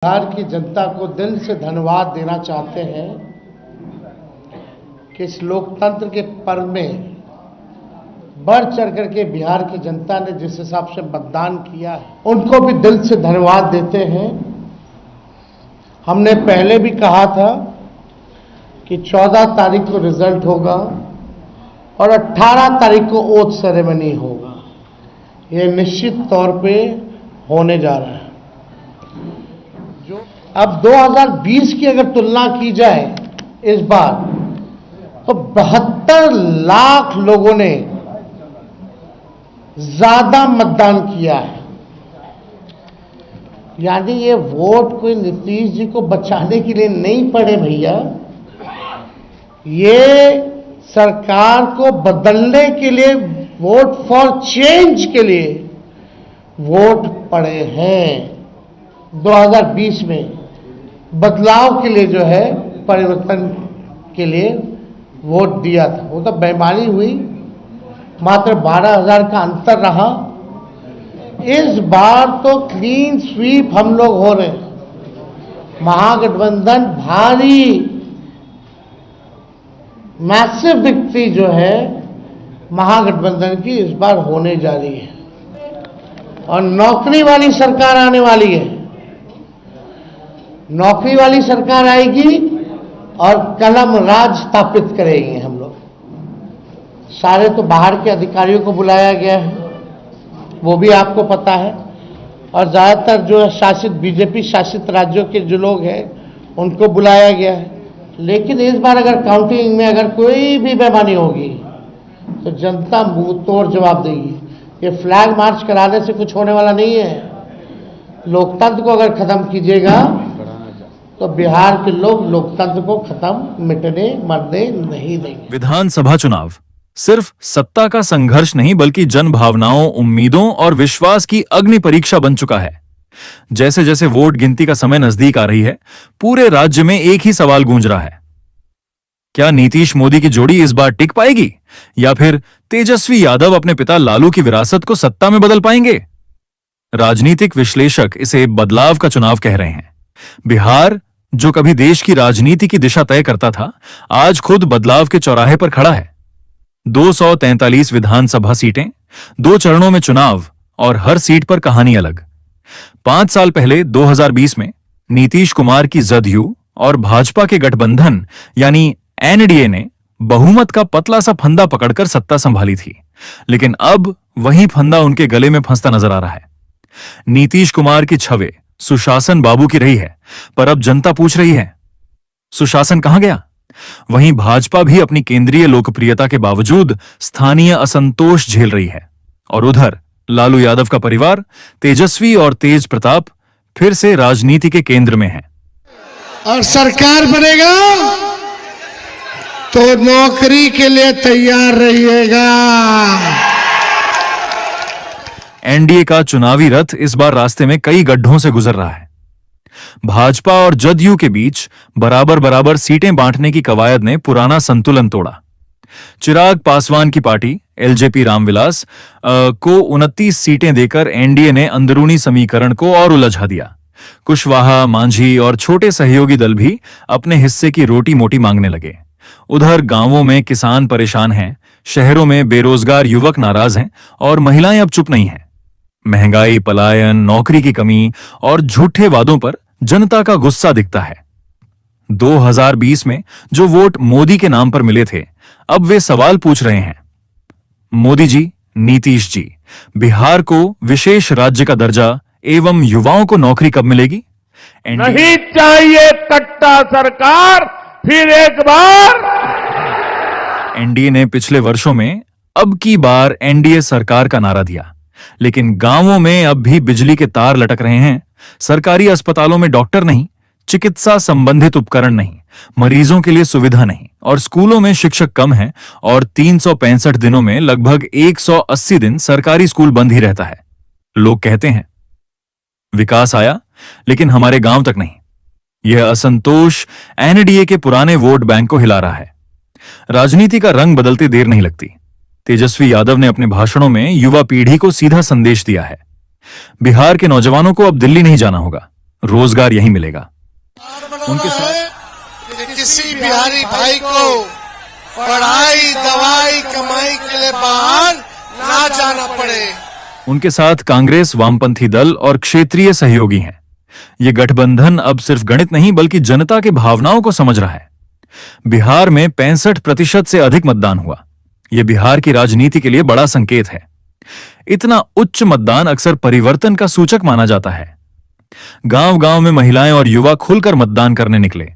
बिहार की जनता को दिल से धन्यवाद देना चाहते हैं कि इस लोकतंत्र के पर्व में बढ़ चढ़ करके बिहार की जनता ने जिस हिसाब से मतदान किया है उनको भी दिल से धन्यवाद देते हैं। हमने पहले भी कहा था कि 14 तारीख को रिजल्ट होगा और 18 तारीख को ओथ सेरेमनी होगा। ये निश्चित तौर पे होने जा रहा है। अब 2020 की अगर तुलना की जाए इस बार तो 72 लाख लोगों ने ज्यादा मतदान किया है। यानी ये वोट कोई नीतीश जी को बचाने के लिए नहीं पड़े भैया, ये सरकार को बदलने के लिए, वोट फॉर चेंज के लिए वोट पड़े हैं। 2020 में बदलाव के लिए जो है, परिवर्तन के लिए वोट दिया था। वो तो बेईमानी हुई, मात्र 12,000 का अंतर रहा। इस बार तो क्लीन स्वीप हम लोग हो रहे हैं। महागठबंधन भारी मैसिव विक्ट्री जो है महागठबंधन की इस बार होने जा रही है और नौकरी वाली सरकार आने वाली है। नौकरी वाली सरकार आएगी और कलम राज स्थापित करेंगे हम लोग। सारे तो बाहर के अधिकारियों को बुलाया गया है, वो भी आपको पता है, और ज़्यादातर जो है शासित बीजेपी शासित राज्यों के जो लोग हैं उनको बुलाया गया है। लेकिन इस बार अगर काउंटिंग में अगर कोई भी बेईमानी होगी तो जनता मुंह तोड़ जवाब देगी। ये फ्लैग मार्च कराने से कुछ होने वाला नहीं है। लोकतंत्र को अगर खत्म कीजिएगा तो बिहार के लोग लोकतंत्र को खत्म, मिटने मरने नहीं देंगे। विधानसभा चुनाव सिर्फ सत्ता का संघर्ष नहीं बल्कि जन भावनाओं, उम्मीदों और विश्वास की अग्नि परीक्षा बन चुका है। जैसे जैसे वोट गिनती का समय नजदीक आ रही है, पूरे राज्य में एक ही सवाल गूंज रहा है, क्या नीतीश मोदी की जोड़ी इस बार टिक पाएगी या फिर तेजस्वी यादव अपने पिता लालू की विरासत को सत्ता में बदल पाएंगे? राजनीतिक विश्लेषक इसे बदलाव का चुनाव कह रहे हैं। बिहार, जो कभी देश की राजनीति की दिशा तय करता था, आज खुद बदलाव के चौराहे पर खड़ा है। 243 विधानसभा सीटें, 2 चरणों में चुनाव और हर सीट पर कहानी अलग। 5 साल पहले 2020 में नीतीश कुमार की जदयू और भाजपा के गठबंधन यानी एनडीए ने बहुमत का पतला सा फंदा पकड़कर सत्ता संभाली थी, लेकिन अब वही फंदा उनके गले में फंसता नजर आ रहा है। नीतीश कुमार की छवि सुशासन बाबू की रही है, पर अब जनता पूछ रही है, सुशासन कहां गया? वहीं भाजपा भी अपनी केंद्रीय लोकप्रियता के बावजूद स्थानीय असंतोष झेल रही है। और उधर लालू यादव का परिवार, तेजस्वी और तेज प्रताप फिर से राजनीति के केंद्र में है। और सरकार बनेगा तो नौकरी के लिए तैयार रहिएगा। एनडीए का चुनावी रथ इस बार रास्ते में कई गड्ढों से गुजर रहा है। भाजपा और जदयू के बीच बराबर बराबर सीटें बांटने की कवायद ने पुराना संतुलन तोड़ा। चिराग पासवान की पार्टी एलजेपी रामविलास को 29 सीटें देकर एनडीए ने अंदरूनी समीकरण को और उलझा दिया। कुशवाहा, मांझी और छोटे सहयोगी दल भी अपने हिस्से की रोटी मोटी मांगने लगे। उधर गांवों में किसान परेशान हैं, शहरों में बेरोजगार युवक नाराज हैं और महिलाएं अब चुप नहीं हैं। महंगाई, पलायन, नौकरी की कमी और झूठे वादों पर जनता का गुस्सा दिखता है। 2020 में जो वोट मोदी के नाम पर मिले थे, अब वे सवाल पूछ रहे हैं, मोदी जी, नीतीश जी, बिहार को विशेष राज्य का दर्जा एवं युवाओं को नौकरी कब मिलेगी? नहीं चाहिए कट्टा सरकार फिर एक बार। एनडीए ने पिछले वर्षों में अब की बार एनडीए सरकार का नारा दिया, लेकिन गांवों में अब भी बिजली के तार लटक रहे हैं। सरकारी अस्पतालों में डॉक्टर नहीं, चिकित्सा संबंधित उपकरण नहीं, मरीजों के लिए सुविधा नहीं और स्कूलों में शिक्षक कम हैं और 365 दिनों में लगभग 180 दिन सरकारी स्कूल बंद ही रहता है। लोग कहते हैं विकास आया, लेकिन हमारे गांव तक नहीं। यह असंतोष एनडीए के पुराने वोट बैंक को हिला रहा है। राजनीति का रंग बदलते देर नहीं लगती। तेजस्वी यादव ने अपने भाषणों में युवा पीढ़ी को सीधा संदेश दिया है, बिहार के नौजवानों को अब दिल्ली नहीं जाना होगा, रोजगार यहीं मिलेगा। उनके साथ कि किसी बिहारी भाई को पढ़ाई, दवाई, कमाई के लिए बाहर ना जाना पड़े। उनके साथ कांग्रेस, वामपंथी दल और क्षेत्रीय सहयोगी हैं। ये गठबंधन अब सिर्फ गणित नहीं बल्कि जनता के भावनाओं को समझ रहा है। बिहार में 65% से अधिक मतदान हुआ। यह बिहार की राजनीति के लिए बड़ा संकेत है। इतना उच्च मतदान अक्सर परिवर्तन का सूचक माना जाता है। गांव-गांव में महिलाएं और युवा खुलकर मतदान करने निकले।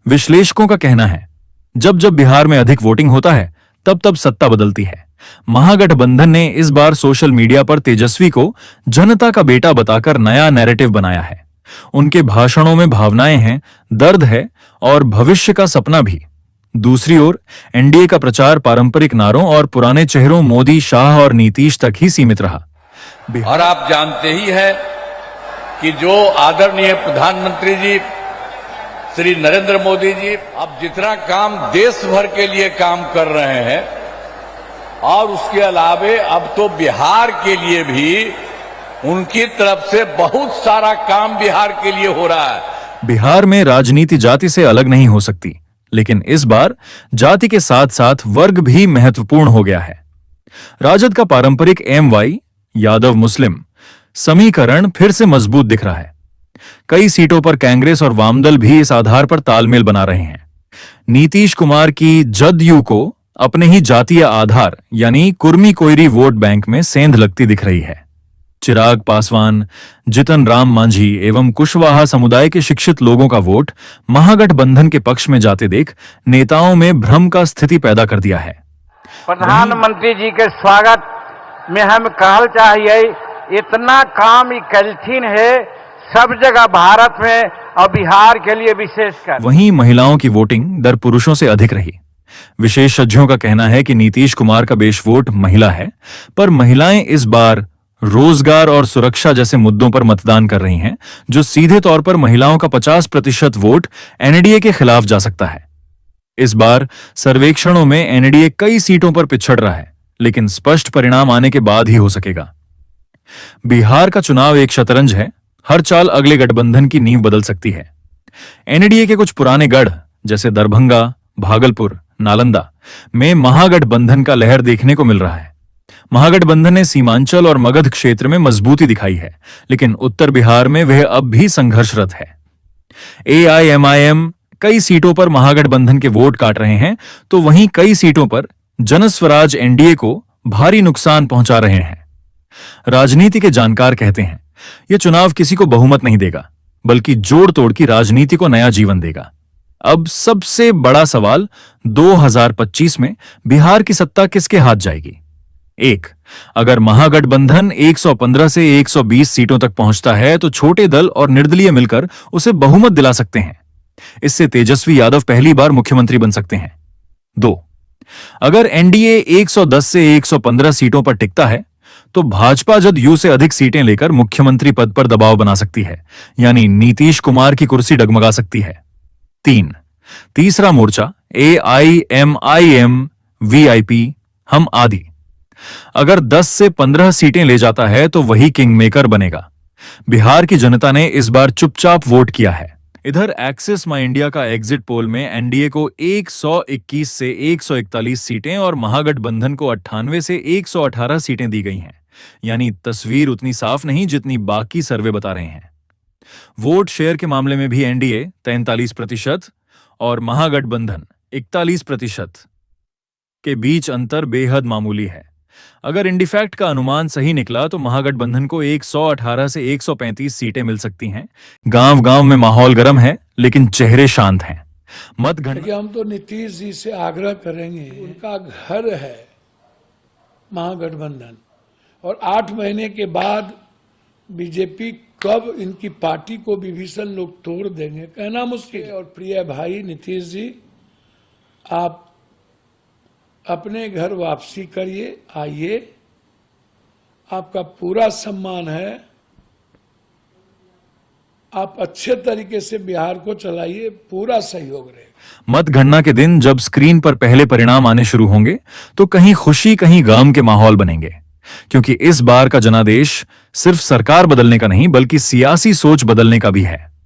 विश्लेषकों का कहना है, जब जब बिहार में अधिक वोटिंग होता है, तब तब सत्ता बदलती है। महागठबंधन ने इस बार सोशल मीडिया पर तेजस्वी को जनता का बेटा बताकर नया नैरेटिव बनाया है। उनके भाषणों में भावनाएं हैं, दर्द है और भविष्य का सपना भी। दूसरी ओर एनडीए का प्रचार पारंपरिक नारों और पुराने चेहरों मोदी, शाह और नीतीश तक ही सीमित रहा। और आप जानते ही हैं कि जो आदरणीय प्रधानमंत्री जी श्री नरेंद्र मोदी जी अब जितना काम देश भर के लिए काम कर रहे हैं और उसके अलावे अब तो बिहार के लिए भी उनकी तरफ से बहुत सारा काम बिहार के लिए हो रहा है। बिहार में राजनीति जाति से अलग नहीं हो सकती, लेकिन इस बार जाति के साथ साथ वर्ग भी महत्वपूर्ण हो गया है। राजद का पारंपरिक MY यादव मुस्लिम समीकरण फिर से मजबूत दिख रहा है। कई सीटों पर कांग्रेस और वामदल भी इस आधार पर तालमेल बना रहे हैं। नीतीश कुमार की जदयू को अपने ही जातीय आधार यानी कुर्मी कोयरी वोट बैंक में सेंध लगती दिख रही है। चिराग पासवान, जितन राम मांझी एवं कुशवाहा समुदाय के शिक्षित लोगों का वोट महागठबंधन के पक्ष में जाते देख नेताओं में भ्रम का स्थिति पैदा कर दिया है। प्रधानमंत्री जी के स्वागत में हम कहल चाहिए, इतना काम ही कठिन है सब जगह भारत में और बिहार के लिए विशेषकर। वहीं महिलाओं की वोटिंग दर पुरुषों से अधिक रही। विशेषज्ञों का कहना है कि नीतीश कुमार का बेश वोट महिला है, पर महिलाएं इस बार रोजगार और सुरक्षा जैसे मुद्दों पर मतदान कर रही हैं, जो सीधे तौर पर महिलाओं का 50% वोट एनडीए के खिलाफ जा सकता है। इस बार सर्वेक्षणों में एनडीए कई सीटों पर पिछड़ रहा है, लेकिन स्पष्ट परिणाम आने के बाद ही हो सकेगा। बिहार का चुनाव एक शतरंज है, हर चाल अगले गठबंधन की नींव बदल सकती है। एनडीए के कुछ पुराने गढ़ जैसे दरभंगा, भागलपुर, नालंदा में महागठबंधन का लहर देखने को मिल रहा है। महागठबंधन ने सीमांचल और मगध क्षेत्र में मजबूती दिखाई है, लेकिन उत्तर बिहार में वह अब भी संघर्षरत है। AIMIM कई सीटों पर महागठबंधन के वोट काट रहे हैं, तो वहीं कई सीटों पर जनस्वराज एनडीए को भारी नुकसान पहुंचा रहे हैं। राजनीति के जानकार कहते हैं, यह चुनाव किसी को बहुमत नहीं देगा, बल्कि जोड़ तोड़ की राजनीति को नया जीवन देगा। अब सबसे बड़ा सवाल 2025 में बिहार की सत्ता किसके हाथ जाएगी? 1. अगर महागठबंधन 115 से 120 सीटों तक पहुंचता है तो छोटे दल और निर्दलीय मिलकर उसे बहुमत दिला सकते हैं। इससे तेजस्वी यादव पहली बार मुख्यमंत्री बन सकते हैं। 2. अगर एनडीए 110 से 115 सीटों पर टिकता है तो भाजपा जदयू से अधिक सीटें लेकर मुख्यमंत्री पद पर दबाव बना सकती है, यानी नीतीश कुमार की कुर्सी डगमगा सकती है। 3. तीसरा मोर्चा AIMIM VIP हम आदि अगर 10 से 15 सीटें ले जाता है तो वही किंग मेकर बनेगा। बिहार की जनता ने इस बार चुपचाप वोट किया है। इधर एक्सिस माई इंडिया का एग्जिट पोल में एनडीए को 121 से 141 सीटें और महागठबंधन को 98 से 118 सीटें दी गई हैं, यानी तस्वीर उतनी साफ नहीं जितनी बाकी सर्वे बता रहे हैं। वोट शेयर के मामले में भी एनडीए 43% और महागठबंधन 41% के बीच अंतर बेहद मामूली है। अगर इंडिफैक्ट का अनुमान सही निकला तो महागठबंधन को 118 से 135 सीटें मिल सकती हैं। गांव-गांव में माहौल गर्म है, लेकिन चेहरे शांत हैं। मतगणना हम तो नीतीश जी से आग्रह करेंगे, उनका घर है महागठबंधन, और 8 महीने के बाद बीजेपी कब इनकी पार्टी को विभीषण लोग तोड़ देंगे कहना मुश्किल है। और प्रिय भाई नीतीश जी, आप अपने घर वापसी करिए, आइए, आपका पूरा सम्मान है। आप अच्छे तरीके से बिहार को चलाइए, पूरा सहयोग रहेगा। मतगणना के दिन जब स्क्रीन पर पहले परिणाम आने शुरू होंगे तो कहीं खुशी कहीं गम के माहौल बनेंगे। क्योंकि इस बार का जनादेश सिर्फ सरकार बदलने का नहीं बल्कि सियासी सोच बदलने का भी है।